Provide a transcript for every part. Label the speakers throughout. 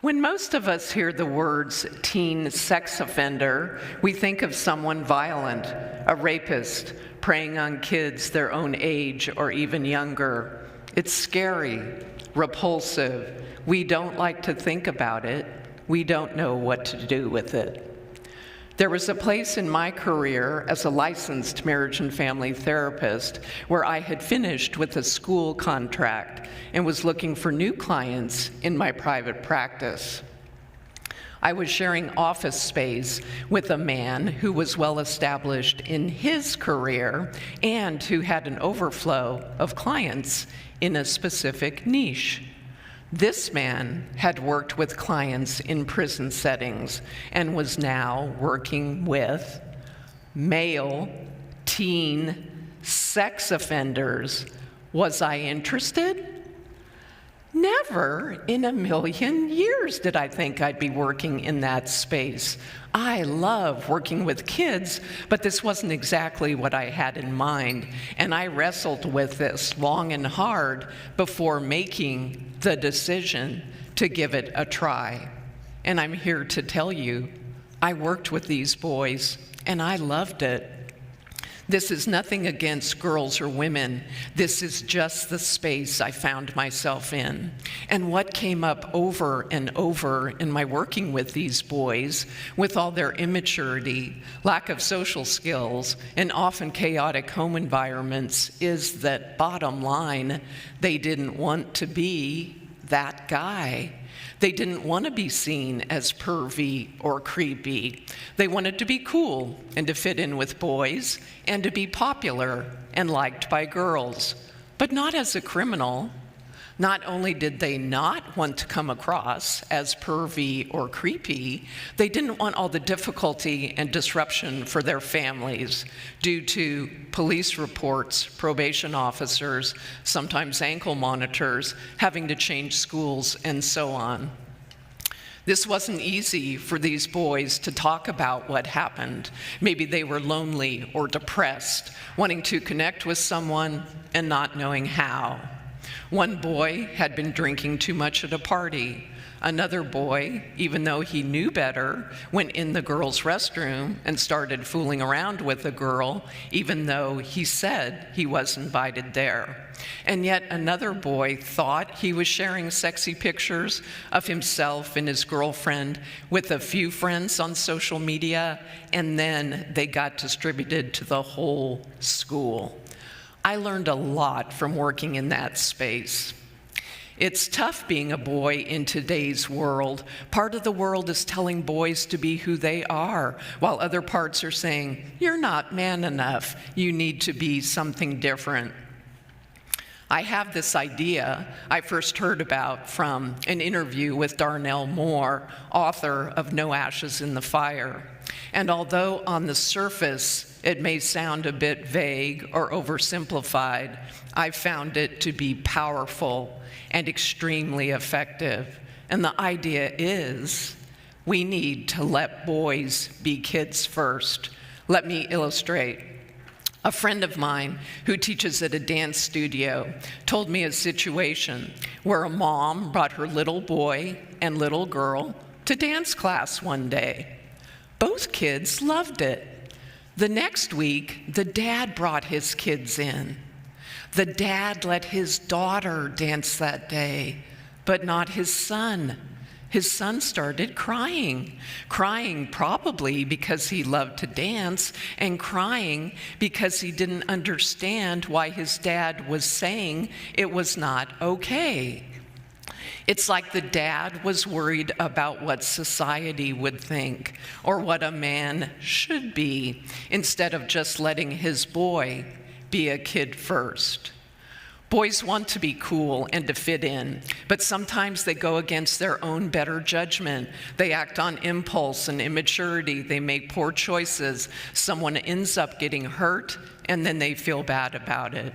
Speaker 1: When most of us hear the words teen sex offender, we think of someone violent, a rapist, preying on kids their own age or even younger. It's scary, repulsive. We don't like to think about it. We don't know what to do with it. There was a place in my career as a licensed marriage and family therapist where I had finished with a school contract and was looking for new clients in my private practice. I was sharing office space with a man who was well established in his career and who had an overflow of clients in a specific niche. This man had worked with clients in prison settings and was now working with male teen sex offenders. Was I interested? Never in a million years did I think I'd be working in that space. I love working with kids, but this wasn't exactly what I had in mind, and I wrestled with this long and hard before making the decision to give it a try. And I'm here to tell you, I worked with these boys, and I loved it. This is nothing against girls or women. This is just the space I found myself in. And what came up over and over in my working with these boys, with all their immaturity, lack of social skills, and often chaotic home environments, is that bottom line, they didn't want to be that guy. They didn't want to be seen as pervy or creepy. They wanted to be cool and to fit in with boys and to be popular and liked by girls, but not as a criminal. Not only did they not want to come across as pervy or creepy, they didn't want all the difficulty and disruption for their families due to police reports, probation officers, sometimes ankle monitors, having to change schools, and so on. This wasn't easy for these boys to talk about what happened. Maybe they were lonely or depressed, wanting to connect with someone and not knowing how. One boy had been drinking too much at a party. Another boy, even though he knew better, went in the girls' restroom and started fooling around with a girl, even though he said he was invited there. And yet another boy thought he was sharing sexy pictures of himself and his girlfriend with a few friends on social media, and then they got distributed to the whole school. I learned a lot from working in that space. It's tough being a boy in today's world. Part of the world is telling boys to be who they are, while other parts are saying, you're not man enough, you need to be something different. I have this idea I first heard about from an interview with Darnell Moore, author of No Ashes in the Fire. And although on the surface it may sound a bit vague or oversimplified, I found it to be powerful and extremely effective. And the idea is we need to let boys be kids first. Let me illustrate. A friend of mine who teaches at a dance studio told me a situation where a mom brought her little boy and little girl to dance class one day. Both kids loved it. The next week, the dad brought his kids in. The dad let his daughter dance that day, but not his son. His son started crying probably because he loved to dance, and crying because he didn't understand why his dad was saying it was not okay. It's like the dad was worried about what society would think or what a man should be, instead of just letting his boy be a kid first. Boys want to be cool and to fit in, but sometimes they go against their own better judgment. They act on impulse and immaturity. They make poor choices. Someone ends up getting hurt, and then they feel bad about it.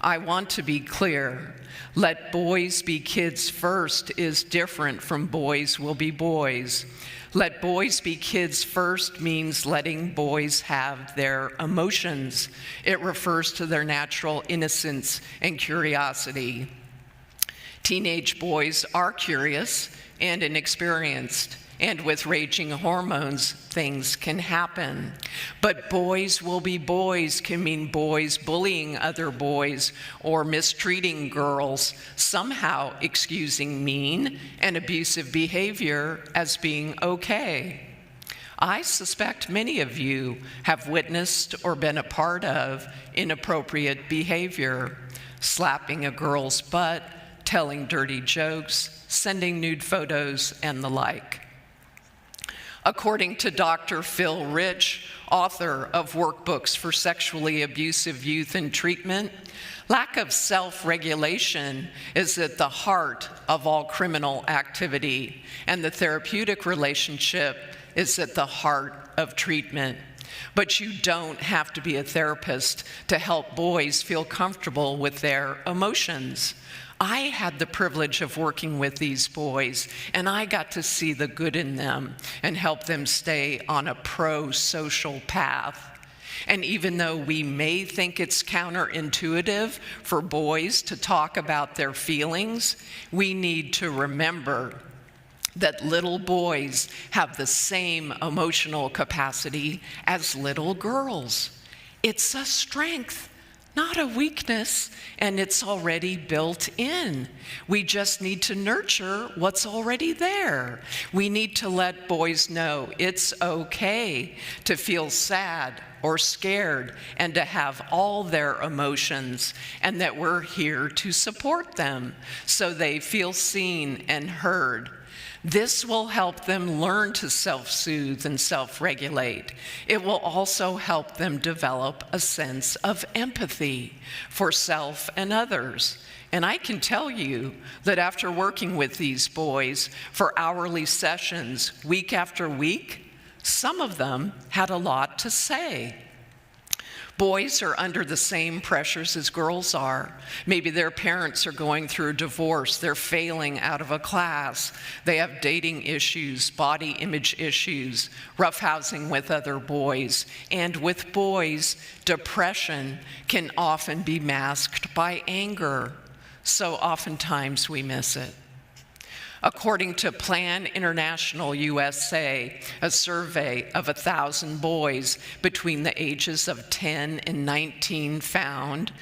Speaker 1: I want to be clear. Let boys be kids first is different from boys will be boys. Let boys be kids first means letting boys have their emotions. It refers to their natural innocence and curiosity. Teenage boys are curious and inexperienced, and with raging hormones, things can happen. But boys will be boys can mean boys bullying other boys or mistreating girls, somehow excusing mean and abusive behavior as being okay. I suspect many of you have witnessed or been a part of inappropriate behavior, slapping a girl's butt, telling dirty jokes, sending nude photos, and the like. According to Dr. Phil Rich, author of Workbooks for Sexually Abusive Youth in Treatment, lack of self-regulation is at the heart of all criminal activity, and the therapeutic relationship is at the heart of treatment. But you don't have to be a therapist to help boys feel comfortable with their emotions. I had the privilege of working with these boys, and I got to see the good in them and help them stay on a pro-social path. And even though we may think it's counterintuitive for boys to talk about their feelings, we need to remember that little boys have the same emotional capacity as little girls. It's a strength, not a weakness, and it's already built in. We just need to nurture what's already there. We need to let boys know it's okay to feel sad or scared and to have all their emotions, and that we're here to support them so they feel seen and heard. This will help them learn to self-soothe and self-regulate. It will also help them develop a sense of empathy for self and others. And I can tell you that after working with these boys for hourly sessions week after week, some of them had a lot to say. Boys are under the same pressures as girls are. Maybe their parents are going through a divorce, they're failing out of a class, they have dating issues, body image issues, roughhousing with other boys. And with boys, depression can often be masked by anger, so oftentimes we miss it. According to Plan International USA, a survey of 1,000 boys between the ages of 10 and 19 found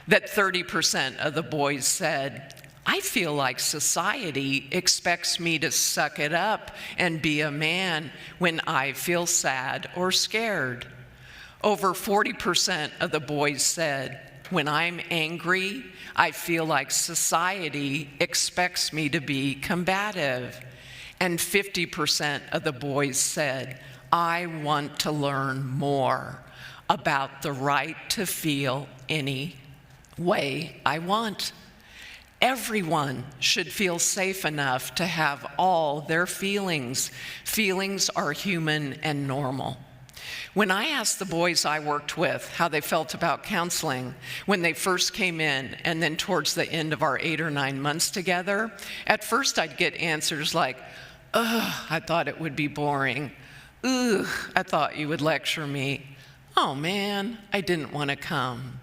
Speaker 1: that 30% of the boys said, "I feel like society expects me to suck it up and be a man when I feel sad or scared." Over 40% of the boys said, "When I'm angry, I feel like society expects me to be combative." And 50% of the boys said, "I want to learn more about the right to feel any way I want." Everyone should feel safe enough to have all their feelings. Feelings are human and normal. When I asked the boys I worked with how they felt about counseling when they first came in and then towards the end of our 8 or 9 months together, at first I'd get answers like, "Ugh, I thought it would be boring. Ugh, I thought you would lecture me. Oh man, I didn't want to come."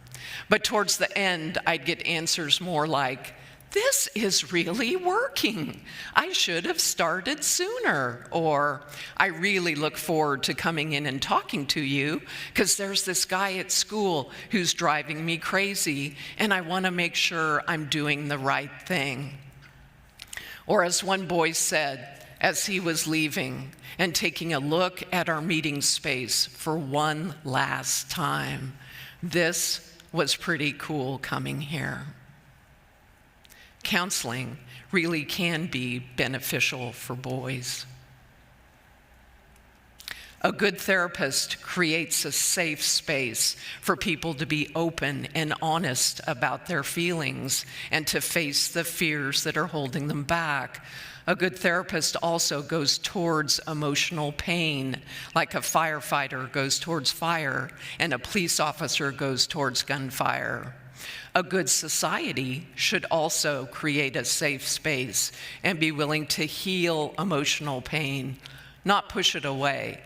Speaker 1: But towards the end, I'd get answers more like, "This is really working. I should have started sooner." Or, "I really look forward to coming in and talking to you because there's this guy at school who's driving me crazy and I want to make sure I'm doing the right thing." Or as one boy said as he was leaving and taking a look at our meeting space for one last time, "This was pretty cool coming here." Counseling really can be beneficial for boys. A good therapist creates a safe space for people to be open and honest about their feelings and to face the fears that are holding them back. A good therapist also goes towards emotional pain, like a firefighter goes towards fire and a police officer goes towards gunfire. A good society should also create a safe space and be willing to heal emotional pain, not push it away,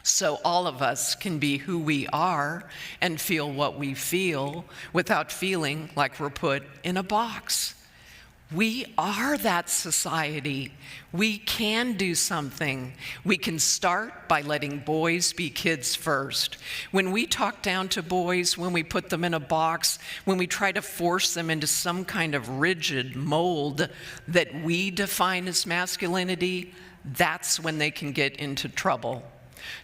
Speaker 1: so all of us can be who we are and feel what we feel without feeling like we're put in a box. We are that society. We can do something. We can start by letting boys be kids first. When we talk down to boys, when we put them in a box, when we try to force them into some kind of rigid mold that we define as masculinity, that's when they can get into trouble.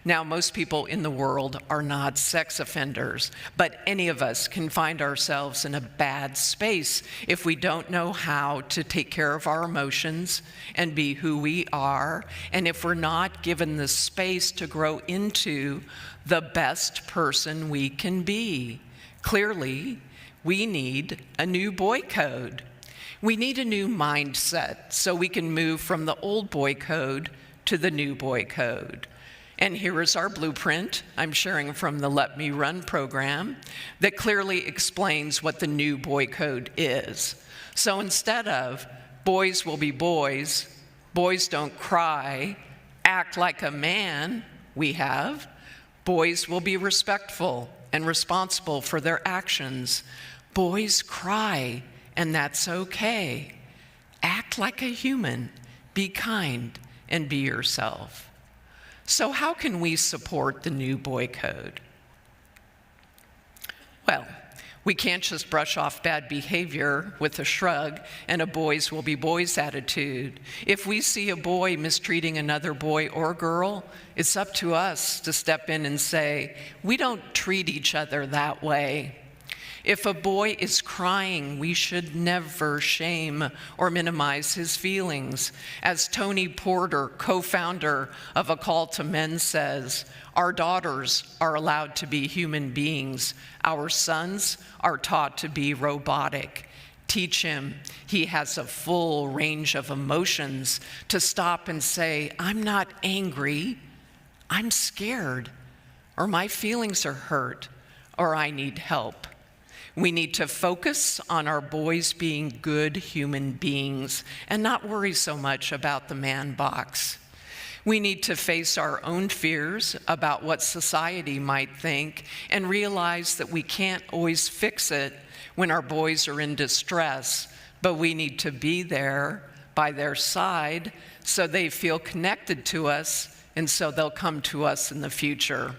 Speaker 1: Now, most people in the world are not sex offenders, but any of us can find ourselves in a bad space if we don't know how to take care of our emotions and be who we are, and if we're not given the space to grow into the best person we can be. Clearly, we need a new boy code. We need a new mindset so we can move from the old boy code to the new boy code. And here is our blueprint I'm sharing from the Let Me Run program that clearly explains what the new boy code is. So instead of boys will be boys, boys don't cry, act like a man, we have boys will be respectful and responsible for their actions. Boys cry, and that's okay. Act like a human, be kind, and be yourself. So how can we support the new boy code? Well, we can't just brush off bad behavior with a shrug and a boys will be boys attitude. If we see a boy mistreating another boy or girl, it's up to us to step in and say, we don't treat each other that way. If a boy is crying, we should never shame or minimize his feelings. As Tony Porter, co-founder of A Call to Men, says, our daughters are allowed to be human beings. Our sons are taught to be robotic. Teach him he has a full range of emotions to stop and say, I'm not angry, I'm scared, or my feelings are hurt, or I need help. We need to focus on our boys being good human beings and not worry so much about the man box. We need to face our own fears about what society might think and realize that we can't always fix it when our boys are in distress, but we need to be there by their side so they feel connected to us and so they'll come to us in the future.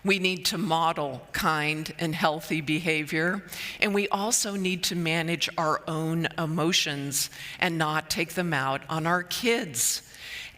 Speaker 1: We need to model kind and healthy behavior, and we also need to manage our own emotions and not take them out on our kids.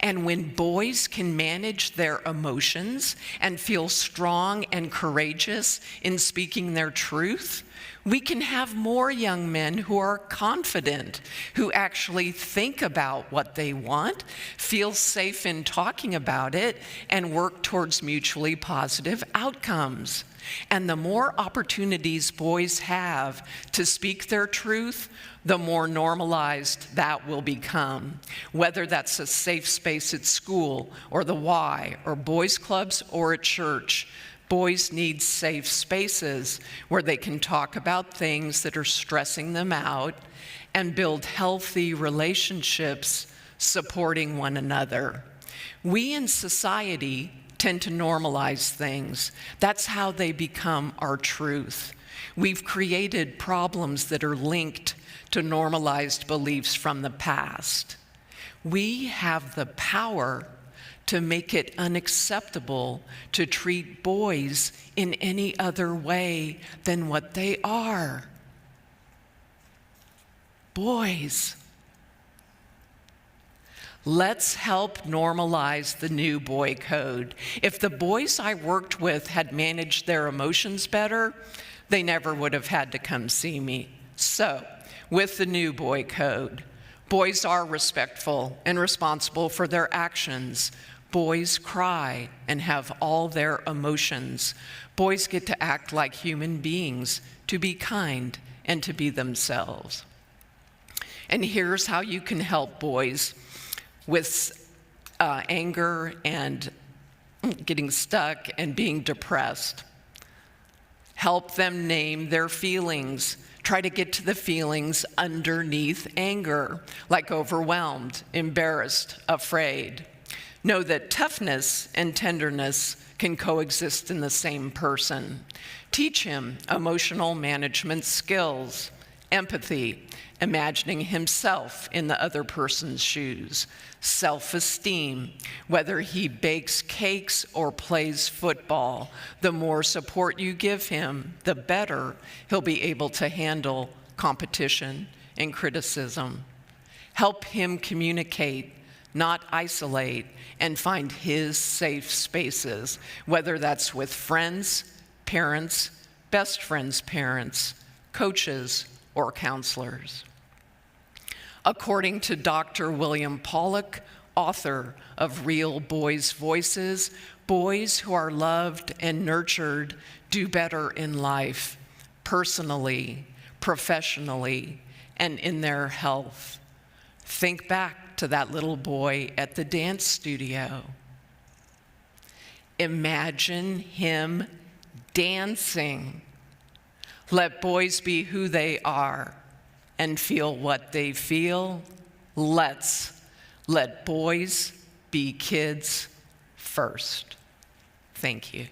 Speaker 1: And when boys can manage their emotions and feel strong and courageous in speaking their truth, we can have more young men who are confident, who actually think about what they want, feel safe in talking about it, and work towards mutually positive outcomes. And the more opportunities boys have to speak their truth, the more normalized that will become. Whether that's a safe space at school, or the Y, or boys' clubs, or at church, boys need safe spaces where they can talk about things that are stressing them out and build healthy relationships supporting one another. We in society tend to normalize things. That's how they become our truth. We've created problems that are linked to normalized beliefs from the past. We have the power to make it unacceptable to treat boys in any other way than what they are. Boys. Let's help normalize the new boy code. If the boys I worked with had managed their emotions better, they never would have had to come see me. So, with the new boy code, boys are respectful and responsible for their actions. Boys cry and have all their emotions. Boys get to act like human beings, to be kind and to be themselves. And here's how you can help boys with anger and getting stuck and being depressed. Help them name their feelings. Try to get to the feelings underneath anger, like overwhelmed, embarrassed, afraid. Know that toughness and tenderness can coexist in the same person. Teach him emotional management skills Empathy, imagining himself in the other person's shoes. Self-esteem, whether he bakes cakes or plays football, the more support you give him, the better he'll be able to handle competition and criticism. Help him communicate, not isolate, and find his safe spaces, whether that's with friends, parents, best friends' parents, coaches, or counselors. According to Dr. William Pollack, author of Real Boys' Voices, boys who are loved and nurtured do better in life, personally, professionally, and in their health. Think back to that little boy at the dance studio. Imagine him dancing. Let boys be who they are and feel what they feel. Let's let boys be kids first. Thank you.